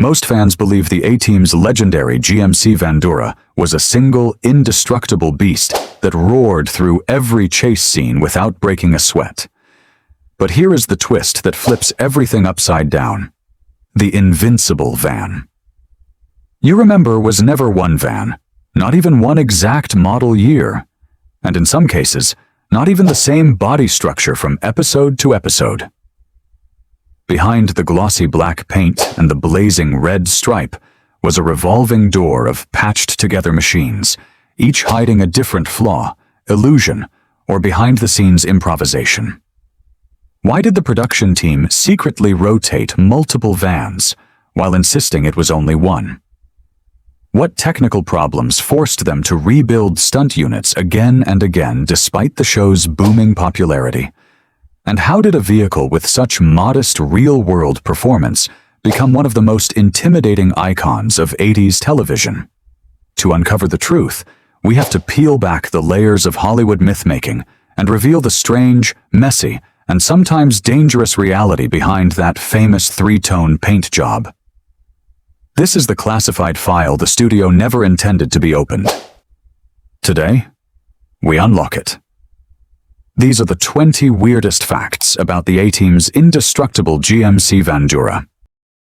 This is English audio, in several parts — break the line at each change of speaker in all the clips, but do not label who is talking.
Most fans believe the A-Team's legendary GMC Vandura was a single, indestructible beast that roared through every chase scene without breaking a sweat. But here is the twist that flips everything upside down. The invincible van. You remember was never one van, not even one exact model year, and in some cases, not even the same body structure from episode to episode. Behind the glossy black paint and the blazing red stripe was a revolving door of patched-together machines, each hiding a different flaw, illusion, or behind-the-scenes improvisation. Why did the production team secretly rotate multiple vans while insisting it was only one? What technical problems forced them to rebuild stunt units again and again despite the show's booming popularity? And how did a vehicle with such modest real-world performance become one of the most intimidating icons of 80s television? To uncover the truth, we have to peel back the layers of Hollywood myth-making and reveal the strange, messy, and sometimes dangerous reality behind that famous three-tone paint job. This is the classified file the studio never intended to be opened. Today, we unlock it. These are the 20 weirdest facts about the A-Team's Indestructible GMC Vandura.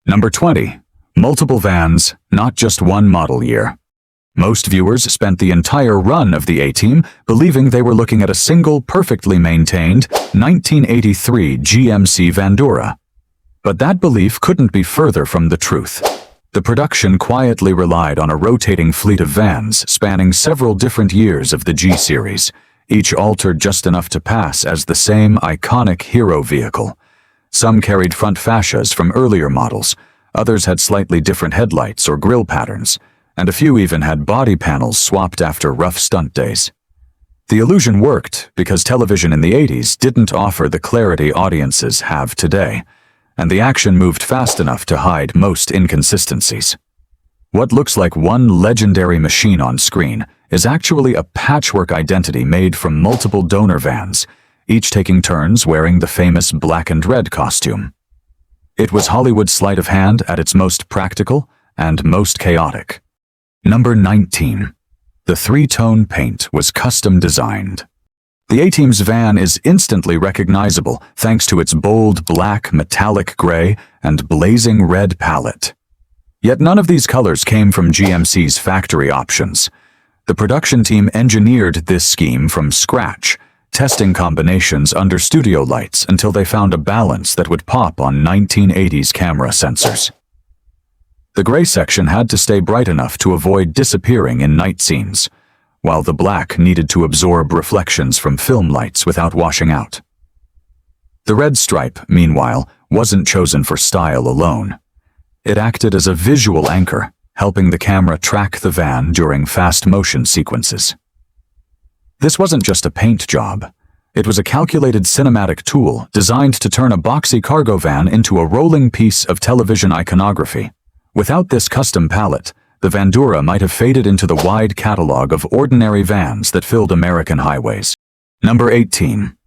Number 20. Multiple vans, not just one model year. Most viewers spent the entire run of the A-Team believing they were looking at a single, perfectly maintained 1983 GMC Vandura. But that belief couldn't be further from the truth. The production quietly relied on a rotating fleet of vans spanning several different years of the G-series, each altered just enough to pass as the same iconic hero vehicle. Some carried front fascias from earlier models, others had slightly different headlights or grille patterns, and a few even had body panels swapped after rough stunt days. The illusion worked because television in the 80s didn't offer the clarity audiences have today, and the action moved fast enough to hide most inconsistencies. What looks like one legendary machine on screen is actually a patchwork identity made from multiple donor vans, each taking turns wearing the famous black and red costume. It was Hollywood's sleight of hand at its most practical and most chaotic. Number 19. The three-tone paint was custom designed. The A-Team's van is instantly recognizable thanks to its bold black, metallic gray, and blazing red palette. Yet none of these colors came from GMC's factory options. The production team engineered this scheme from scratch, testing combinations under studio lights until they found a balance that would pop on 1980s camera sensors. The gray section had to stay bright enough to avoid disappearing in night scenes, while the black needed to absorb reflections from film lights without washing out. The red stripe, meanwhile, wasn't chosen for style alone. It acted as a visual anchor, helping the camera track the van during fast-motion sequences. This wasn't just a paint job. It was a calculated cinematic tool designed to turn a boxy cargo van into a rolling piece of television iconography. Without this custom palette, the Vandura might have faded into the wide catalog of ordinary vans that filled American highways. Number 18.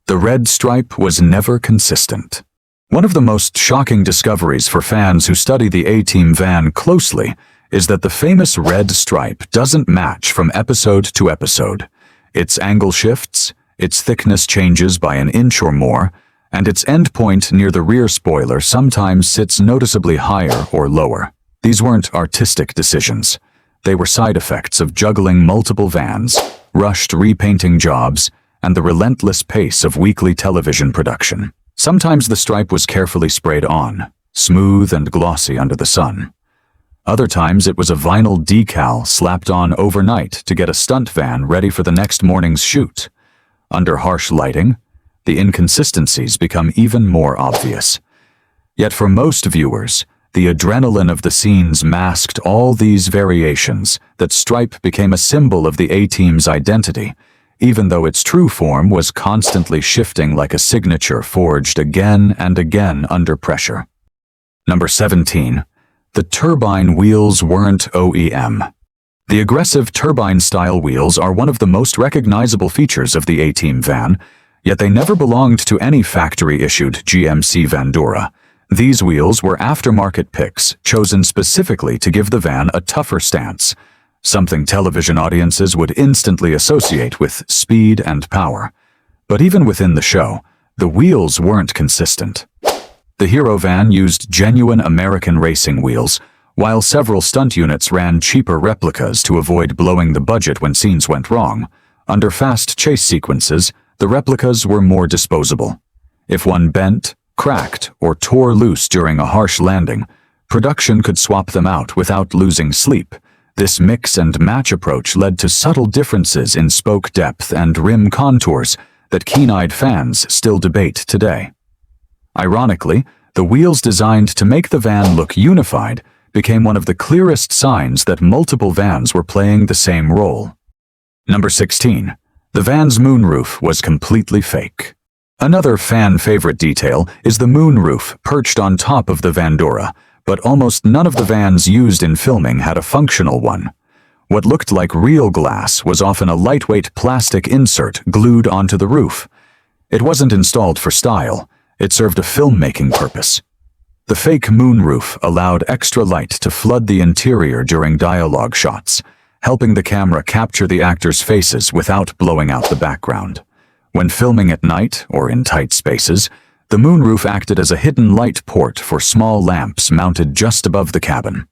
The red stripe was never consistent. One of the most shocking discoveries for fans who study the A-Team van closely is that the famous red stripe doesn't match from episode to episode. Its angle shifts, its thickness changes by an inch or more, and its endpoint near the rear spoiler sometimes sits noticeably higher or lower. These weren't artistic decisions. They were side effects of juggling multiple vans, rushed repainting jobs, and the relentless pace of weekly television production. Sometimes the stripe was carefully sprayed on, smooth and glossy under the sun. Other times it was a vinyl decal slapped on overnight to get a stunt van ready for the next morning's shoot. Under harsh lighting, the inconsistencies become even more obvious. Yet for most viewers, the adrenaline of the scenes masked all these variations. That stripe became a symbol of the A-Team's identity, even though its true form was constantly shifting like a signature forged again and again under pressure. Number 17. The turbine wheels weren't OEM. The aggressive turbine-style wheels are one of the most recognizable features of the A-Team van, yet they never belonged to any factory-issued GMC Vandura. These wheels were aftermarket picks chosen specifically to give the van a tougher stance, something television audiences would instantly associate with speed and power. But even within the show, the wheels weren't consistent. The Hero van used genuine American racing wheels, while several stunt units ran cheaper replicas to avoid blowing the budget when scenes went wrong. Under fast chase sequences, the replicas were more disposable. If one bent, cracked, or tore loose during a harsh landing, production could swap them out without losing sleep. This mix and match approach led to subtle differences in spoke depth and rim contours that keen-eyed fans still debate today. Ironically, the wheels designed to make the van look unified became one of the clearest signs that multiple vans were playing the same role. Number 16. The van's moonroof was completely fake. Another fan-favorite detail is the moonroof perched on top of the Vandura, but almost none of the vans used in filming had a functional one. What looked like real glass was often a lightweight plastic insert glued onto the roof. It wasn't installed for style, it served a filmmaking purpose. The fake moonroof allowed extra light to flood the interior during dialogue shots, helping the camera capture the actors' faces without blowing out the background. When filming at night or in tight spaces, the moonroof acted as a hidden light port for small lamps mounted just above the cabin.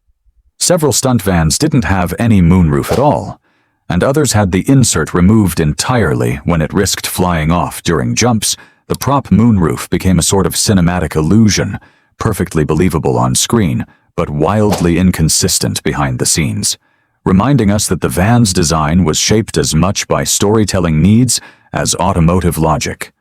Several stunt vans didn't have any moonroof at all, and others had the insert removed entirely when it risked flying off during jumps. The prop moonroof became a sort of cinematic illusion, perfectly believable on screen, but wildly inconsistent behind the scenes, reminding us that the van's design was shaped as much by storytelling needs as automotive logic.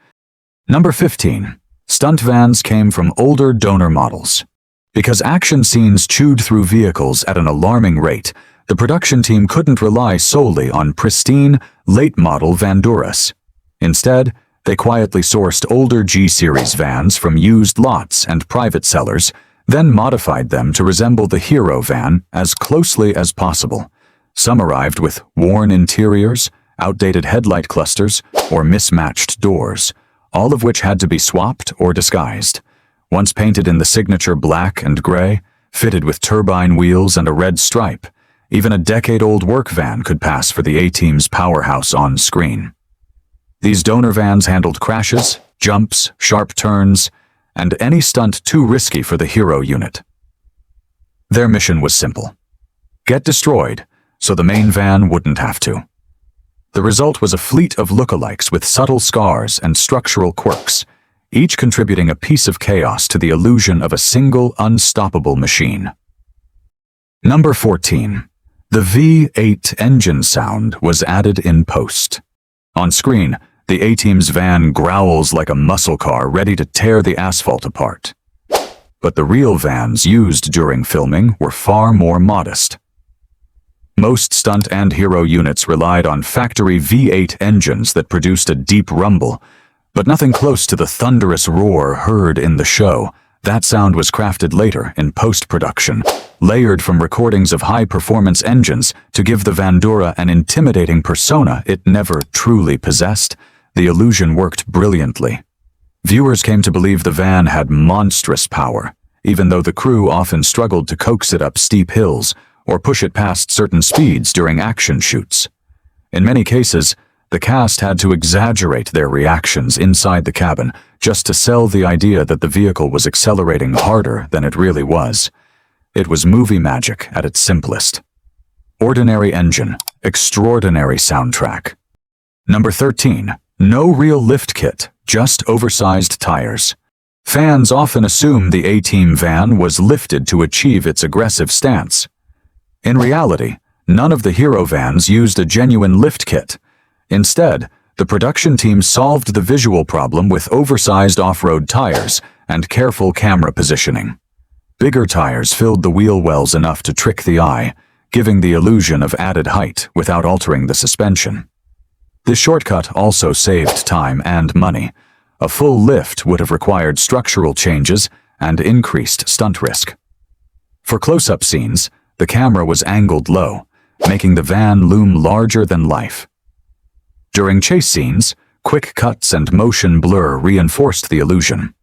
Number 15. Stunt vans came from older donor models. Because action scenes chewed through vehicles at an alarming rate, the production team couldn't rely solely on pristine, late-model Vanduras. Instead, they quietly sourced older G-Series vans from used lots and private sellers, then modified them to resemble the Hero van as closely as possible. Some arrived with worn interiors, outdated headlight clusters, or mismatched doors, all of which had to be swapped or disguised. Once painted in the signature black and gray, fitted with turbine wheels and a red stripe, even a decade-old work van could pass for the A-Team's powerhouse on screen. These donor vans handled crashes, jumps, sharp turns, and any stunt too risky for the Hero unit. Their mission was simple: get destroyed so the main van wouldn't have to. The result was a fleet of lookalikes with subtle scars and structural quirks, each contributing a piece of chaos to the illusion of a single, unstoppable machine. Number 14. The V8 engine sound was added in post. On screen, the A-Team's van growls like a muscle car ready to tear the asphalt apart. But the real vans used during filming were far more modest. Most stunt and Hero units relied on factory V8 engines that produced a deep rumble, but nothing close to the thunderous roar heard in the show. That sound was crafted later in post-production, layered from recordings of high-performance engines to give the Vandura an intimidating persona it never truly possessed. The illusion worked brilliantly. Viewers came to believe the van had monstrous power, even though the crew often struggled to coax it up steep hills or push it past certain speeds during action shoots. In many cases, the cast had to exaggerate their reactions inside the cabin just to sell the idea that the vehicle was accelerating harder than it really was. It was movie magic at its simplest. Ordinary engine, extraordinary soundtrack. Number 13. No real lift kit, just oversized tires. Fans often assume the A-Team van was lifted to achieve its aggressive stance. In reality, none of the Hero vans used a genuine lift kit. Instead, the production team solved the visual problem with oversized off-road tires and careful camera positioning. Bigger tires filled the wheel wells enough to trick the eye, giving the illusion of added height without altering the suspension. This shortcut also saved time and money. A full lift would have required structural changes and increased stunt risk. For close-up scenes, the camera was angled low, making the van loom larger than life. During chase scenes, quick cuts and motion blur reinforced the illusion.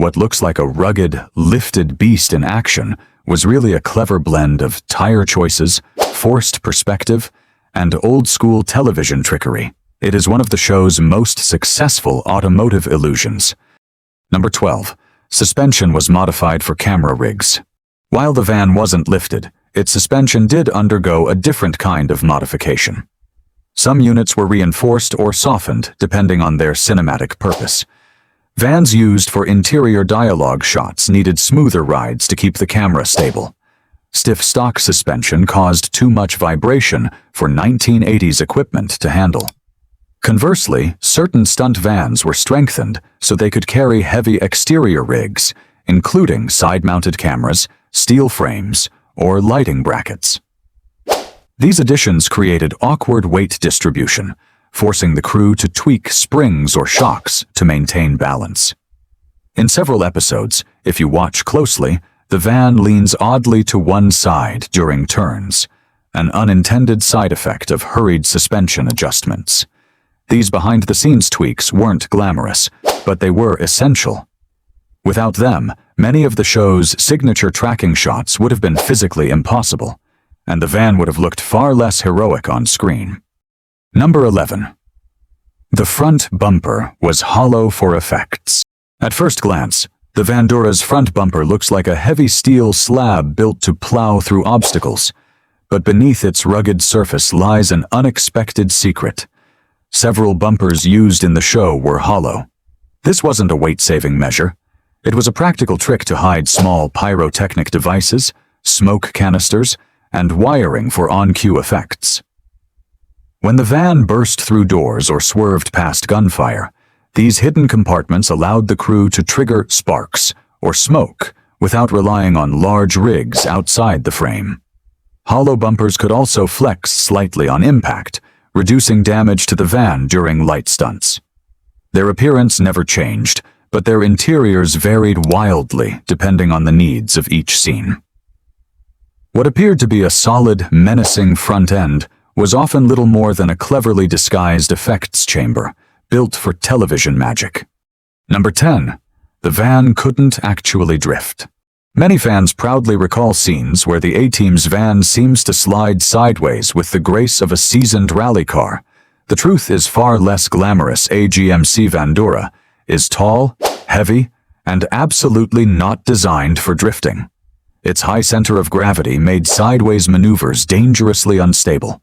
What looks like a rugged, lifted beast in action was really a clever blend of tire choices, forced perspective, and old-school television trickery. It is one of the show's most successful automotive illusions. Number 12. Suspension was modified for camera rigs. While the van wasn't lifted, its suspension did undergo a different kind of modification. Some units were reinforced or softened depending on their cinematic purpose. Vans used for interior dialogue shots needed smoother rides to keep the camera stable. Stiff stock suspension caused too much vibration for 1980s equipment to handle. Conversely, certain stunt vans were strengthened so they could carry heavy exterior rigs, including side-mounted cameras, steel frames, or lighting brackets. These additions created awkward weight distribution, forcing the crew to tweak springs or shocks to maintain balance. In several episodes, if you watch closely, the van leans oddly to one side during turns, an unintended side effect of hurried suspension adjustments. These behind-the-scenes tweaks weren't glamorous, but they were essential. Without them, many of the show's signature tracking shots would have been physically impossible, and the van would have looked far less heroic on screen. Number 11. The front bumper was hollow for effects. At first glance, the Vandura's front bumper looks like a heavy steel slab built to plow through obstacles, but beneath its rugged surface lies an unexpected secret. Several bumpers used in the show were hollow. This wasn't a weight-saving measure. It was a practical trick to hide small pyrotechnic devices, smoke canisters, and wiring for on-cue effects. When the van burst through doors or swerved past gunfire, these hidden compartments allowed the crew to trigger sparks or smoke without relying on large rigs outside the frame. Hollow bumpers could also flex slightly on impact, reducing damage to the van during light stunts. Their appearance never changed, but their interiors varied wildly depending on the needs of each scene. What appeared to be a solid, menacing front end was often little more than a cleverly disguised effects chamber, built for television magic. Number 10. The van couldn't actually drift. Many fans proudly recall scenes where the A-Team's van seems to slide sideways with the grace of a seasoned rally car. The truth is far less glamorous. A GMC Vandura is tall, heavy, and absolutely not designed for drifting. Its high center of gravity made sideways maneuvers dangerously unstable.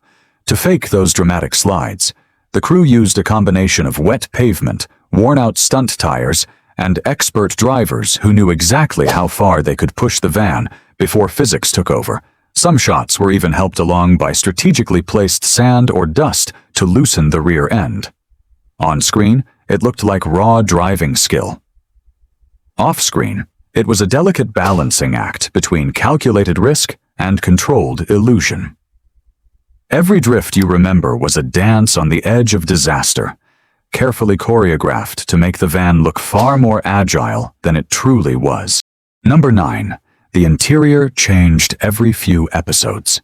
To fake those dramatic slides, the crew used a combination of wet pavement, worn-out stunt tires, and expert drivers who knew exactly how far they could push the van before physics took over. Some shots were even helped along by strategically placed sand or dust to loosen the rear end. On screen, it looked like raw driving skill. Off-screen, it was a delicate balancing act between calculated risk and controlled illusion. Every drift you remember was a dance on the edge of disaster, carefully choreographed to make the van look far more agile than it truly was. Number 9. The interior changed every few episodes.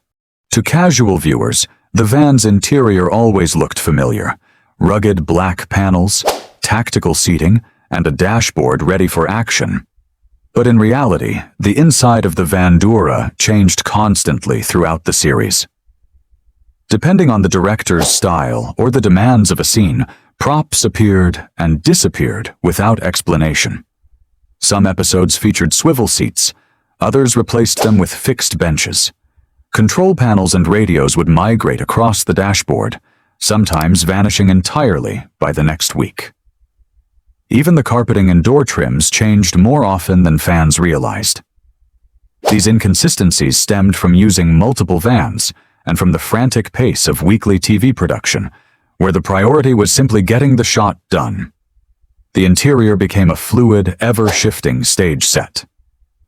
To casual viewers, the van's interior always looked familiar. Rugged black panels, tactical seating, and a dashboard ready for action. But in reality, the inside of the Vandura changed constantly throughout the series. Depending on the director's style or the demands of a scene, props appeared and disappeared without explanation. Some episodes featured swivel seats, others replaced them with fixed benches. Control panels and radios would migrate across the dashboard, sometimes vanishing entirely by the next week. Even the carpeting and door trims changed more often than fans realized. These inconsistencies stemmed from using multiple vans and from the frantic pace of weekly TV production, where the priority was simply getting the shot done. The interior became a fluid, ever-shifting stage set.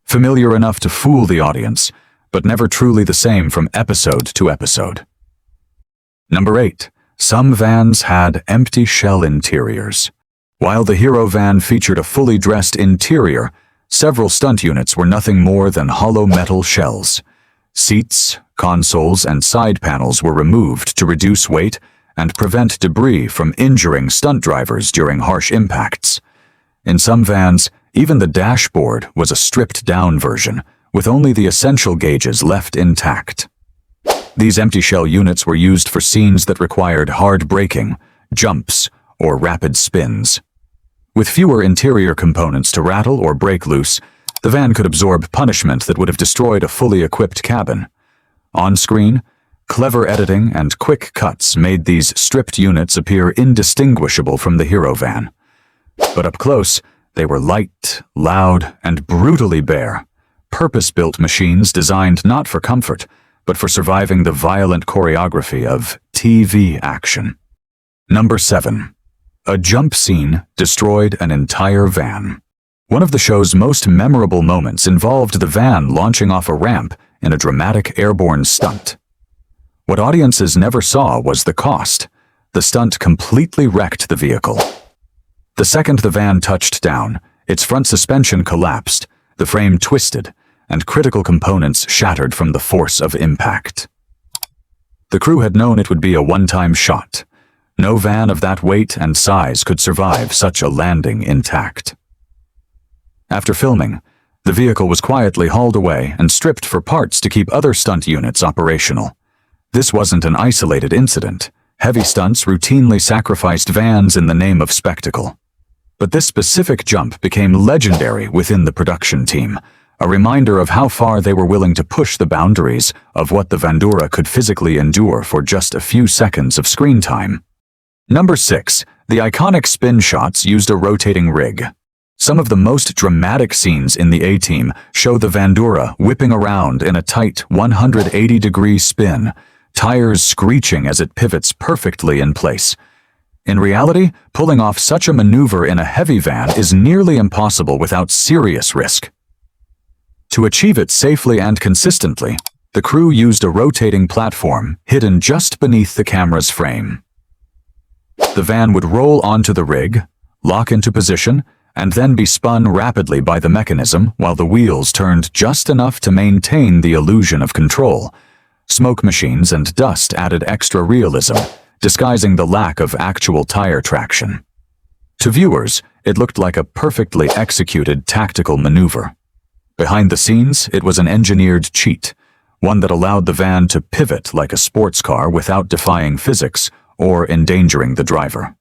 Familiar enough to fool the audience, but never truly the same from episode to episode. Number 8. Some vans had empty shell interiors. While the hero van featured a fully dressed interior, several stunt units were nothing more than hollow metal shells. Seats, consoles, and side panels were removed to reduce weight and prevent debris from injuring stunt drivers during harsh impacts. In some vans, Even the dashboard was a stripped-down version, with only the essential gauges left intact. These empty shell units were used for scenes that required hard braking, jumps, or rapid spins. With fewer interior components to rattle or break loose, the van could absorb punishment that would have destroyed a fully equipped cabin. On screen, clever editing and quick cuts made these stripped units appear indistinguishable from the hero van. But up close, they were light, loud, and brutally bare, purpose-built machines designed not for comfort, but for surviving the violent choreography of TV action. Number 7. A jump scene destroyed an entire van. One of the show's most memorable moments involved the van launching off a ramp in a dramatic airborne stunt. What audiences never saw was the cost. The stunt completely wrecked the vehicle. The second the van touched down, its front suspension collapsed, the frame twisted, and critical components shattered from the force of impact. The crew had known it would be a one-time shot. No van of that weight and size could survive such a landing intact. After filming, the vehicle was quietly hauled away and stripped for parts to keep other stunt units operational. This wasn't an isolated incident. Heavy stunts routinely sacrificed vans in the name of spectacle. But this specific jump became legendary within the production team, a reminder of how far they were willing to push the boundaries of what the Vandura could physically endure for just a few seconds of screen time. Number 6. The iconic spin shots used a rotating rig. Some of the most dramatic scenes in the A-Team show the Vandura whipping around in a tight 180-degree spin, tires screeching as it pivots perfectly in place. In reality, pulling off such a maneuver in a heavy van is nearly impossible without serious risk. To achieve it safely and consistently, the crew used a rotating platform hidden just beneath the camera's frame. The van would roll onto the rig, lock into position, and then be spun rapidly by the mechanism while the wheels turned just enough to maintain the illusion of control. Smoke machines and dust added extra realism, disguising the lack of actual tire traction. To viewers, it looked like a perfectly executed tactical maneuver. Behind the scenes, it was an engineered cheat, one that allowed the van to pivot like a sports car without defying physics or endangering the driver.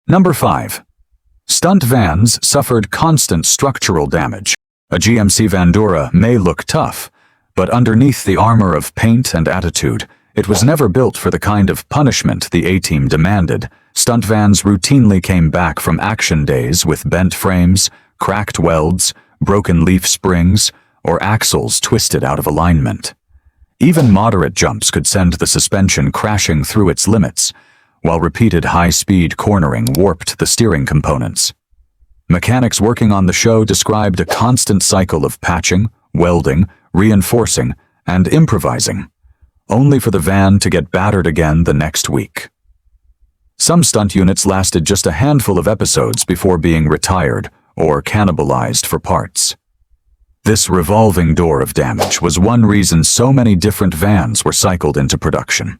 Number 5. Stunt vans suffered constant structural damage. A GMC Vandura may look tough, but underneath the armor of paint and attitude, it was never built for the kind of punishment the A-Team demanded. Stunt vans routinely came back from action days with bent frames, cracked welds, broken leaf springs, or axles twisted out of alignment. Even moderate jumps could send the suspension crashing through its limits, while repeated high-speed cornering warped the steering components. Mechanics working on the show described a constant cycle of patching, welding, reinforcing, and improvising, only for the van to get battered again the next week. Some stunt units lasted just a handful of episodes before being retired or cannibalized for parts. This revolving door of damage was one reason so many different vans were cycled into production.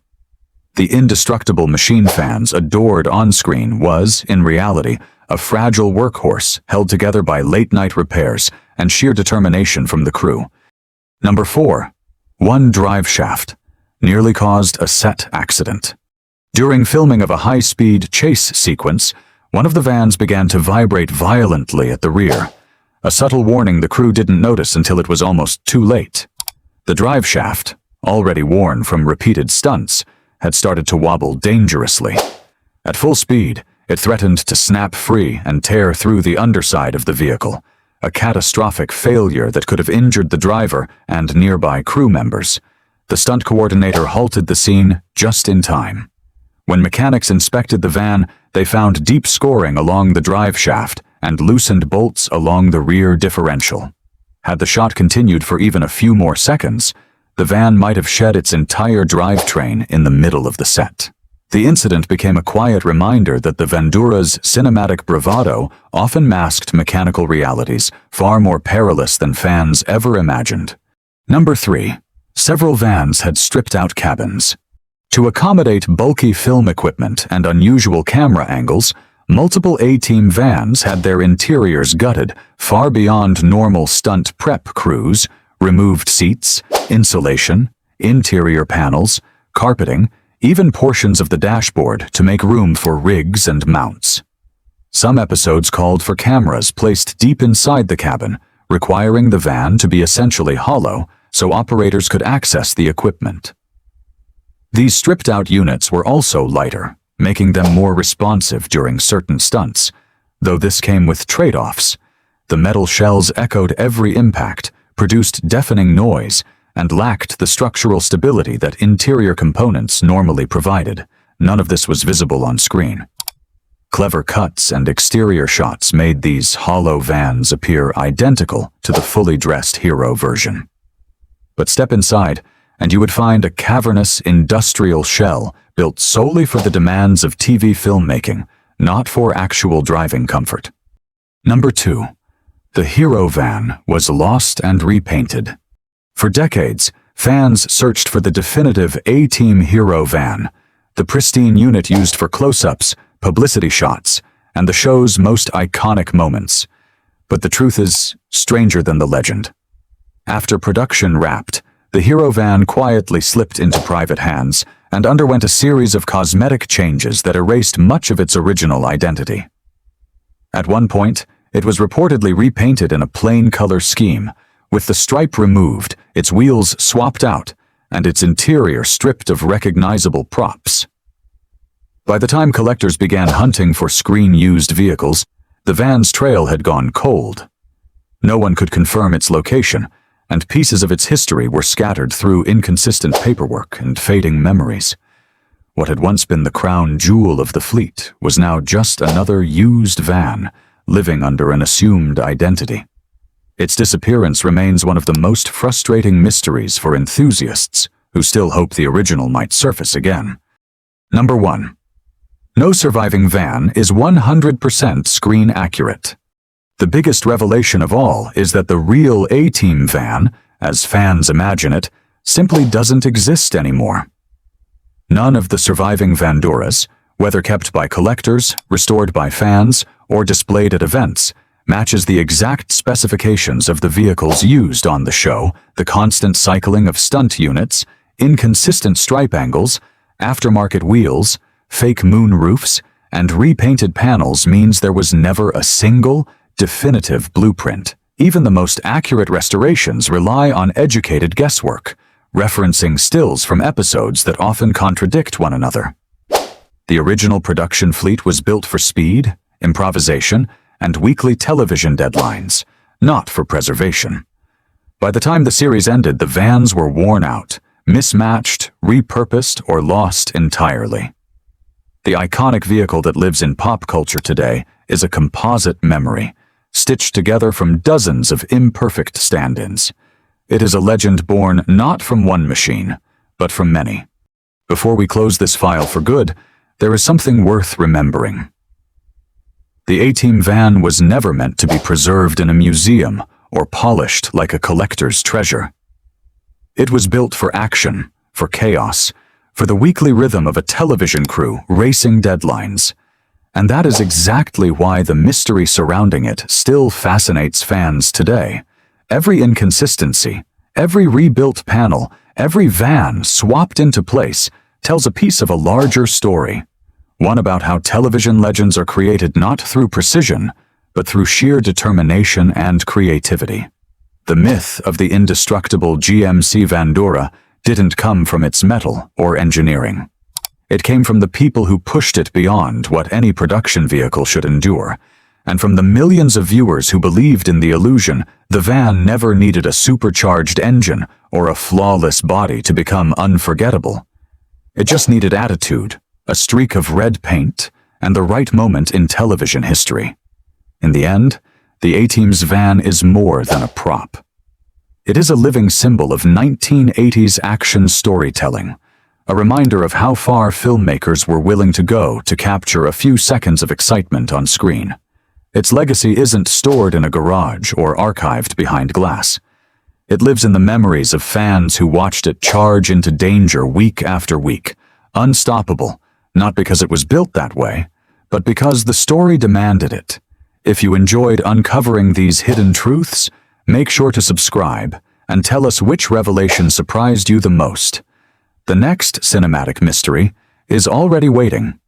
The indestructible machine fans adored on-screen was, in reality, a fragile workhorse held together by late-night repairs and sheer determination from the crew. Number 4. One drive shaft nearly caused a set accident. During filming of a high-speed chase sequence, one of the vans began to vibrate violently at the rear, a subtle warning the crew didn't notice until it was almost too late. The drive shaft, already worn from repeated stunts, had started to wobble dangerously. At full speed, it threatened to snap free and tear through the underside of the vehicle, a catastrophic failure that could have injured the driver and nearby crew members. The stunt coordinator halted the scene just in time. When mechanics inspected the van, they found deep scoring along the drive shaft and loosened bolts along the rear differential. Had the shot continued for even a few more seconds, the van might have shed its entire drivetrain in the middle of the set. The incident became a quiet reminder that the Vandura's cinematic bravado often masked mechanical realities far more perilous than fans ever imagined. Number 3. Several vans had stripped-out cabins. To accommodate bulky film equipment and unusual camera angles, Multiple A-Team vans had their interiors gutted far beyond normal stunt prep crews, removed seats, insulation, interior panels, carpeting, even portions of the dashboard to make room for rigs and mounts. Some episodes called for cameras placed deep inside the cabin, requiring the van to be essentially hollow so operators could access the equipment. These stripped-out units were also lighter, making them more responsive during certain stunts, though this came with trade-offs. The metal shells echoed every impact, produced deafening noise, and lacked the structural stability that interior components normally provided. None of this was visible on screen. Clever cuts and exterior shots made these hollow vans appear identical to the fully dressed hero version. But step inside, and you would find a cavernous industrial shell built solely for the demands of TV filmmaking, not for actual driving comfort. Number 2. The hero van was lost and repainted. For decades, fans searched for the definitive A-Team hero van, the pristine unit used for close-ups, publicity shots, and the show's most iconic moments. But the truth is stranger than the legend. After production wrapped, the hero van quietly slipped into private hands and underwent a series of cosmetic changes that erased much of its original identity. At one point, it was reportedly repainted in a plain color scheme, with the stripe removed, its wheels swapped out, and its interior stripped of recognizable props. By the time collectors began hunting for screen-used vehicles, the van's trail had gone cold. No one could confirm its location, and pieces of its history were scattered through inconsistent paperwork and fading memories. What had once been the crown jewel of the fleet was now just another used van, living under an assumed identity. Its disappearance remains one of the most frustrating mysteries for enthusiasts who still hope the original might surface again. Number 1. No surviving van is 100% screen accurate. The biggest revelation of all is that the real A-Team van, as fans imagine it, simply doesn't exist anymore. None of the surviving Vanduras, whether kept by collectors, restored by fans, or displayed at events, matches the exact specifications of the vehicles used on the show. The constant cycling of stunt units, inconsistent stripe angles, aftermarket wheels, fake moon roofs, and repainted panels means there was never a single, definitive blueprint. Even the most accurate restorations rely on educated guesswork, referencing stills from episodes that often contradict one another. The original production fleet was built for speed, improvisation, and weekly television deadlines, not for preservation. By the time the series ended, the vans were worn out, mismatched, repurposed, or lost entirely. The iconic vehicle that lives in pop culture today is a composite memory, stitched together from dozens of imperfect stand-ins. It is a legend born not from one machine, but from many. Before we close this file for good, there is something worth remembering. The A-Team van was never meant to be preserved in a museum or polished like a collector's treasure. It was built for action, for chaos, for the weekly rhythm of a television crew racing deadlines. And that is exactly why the mystery surrounding it still fascinates fans today. Every inconsistency, every rebuilt panel, every van swapped into place tells a piece of a larger story. One about how television legends are created not through precision, but through sheer determination and creativity. The myth of the indestructible GMC Vandura didn't come from its metal or engineering. It came from the people who pushed it beyond what any production vehicle should endure, and from the millions of viewers who believed in the illusion the van never needed a supercharged engine or a flawless body to become unforgettable. It just needed attitude, a streak of red paint, and the right moment in television history. In the end, the A-Team's van is more than a prop. It is a living symbol of 1980s action storytelling, a reminder of how far filmmakers were willing to go to capture a few seconds of excitement on screen. Its legacy isn't stored in a garage or archived behind glass. It lives in the memories of fans who watched it charge into danger week after week, unstoppable, not because it was built that way, but because the story demanded it. If you enjoyed uncovering these hidden truths, make sure to subscribe and tell us which revelation surprised you the most. The next cinematic mystery is already waiting.